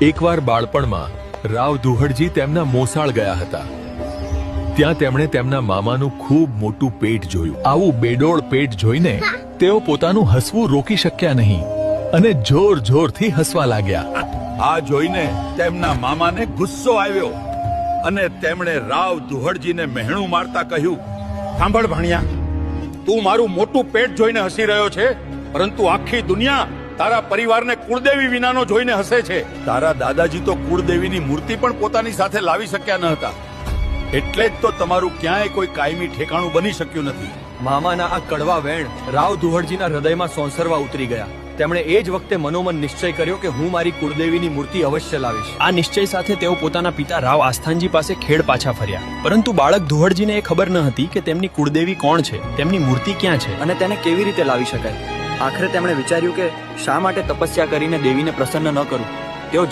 એકવાર બાળપણમાં રાવ દુહડજી તેમના મોસાળ ગયા હતા. ત્યાં તેમણે તેમના મામાનું ખૂબ મોટું પેટ જોયું. આવું બેડોળ પેટ જોઈને તેઓ પોતાનું હસવું રોકી શક્યા નહીં અને જોર જોરથી હસવા લાગ્યા. આ જોઈને તેમના મામાને ગુસ્સો આવ્યો અને તેમણે રાવ દુહડજીને મહેણું મારતા કહ્યું, સાંભળ ભાણિયા, તું મારું મોટું પેટ જોઈને હસી રહ્યો છે, પરંતુ આખી દુનિયા તારા પરિવારને કુળદેવી વિનાનો જોઈને હસે છે. તારા દાદાજી તો કુળદેવીની મૂર્તિ પણ પોતાની સાથે લાવી શક્યા ન હતા, એટલે જ તો તમારું ક્યાંય કોઈ કાયમી ઠેકાણું બની શક્યું નથી. મામાના આ કડવા વેણ રાવ દુહડજીના હૃદયમાં સોંસરવા ઉતરી ગયા. તેમણે એ જ વખતે મનોમન નિશ્ચય કર્યો કે હું મારી કુળદેવીની મૂર્તિ અવશ્ય લાવીશ. આ નિશ્ચય સાથે તેઓ પોતાના પિતા રાવ આસ્થાનજી પાસે ખેડ પાછા ફર્યા. પરંતુ બાળક દુહડજીને એ ખબર ન હતી કે તેમની કુળદેવી કોણ છે, તેમની મૂર્તિ ક્યાં છે અને તેને કેવી રીતે લાવી શકાય. આખરે તેમણે વિચાર્યું કે શા માટે તપસ્યા કરીને દેવીને પ્રસન્ન ન કરું. તેઓ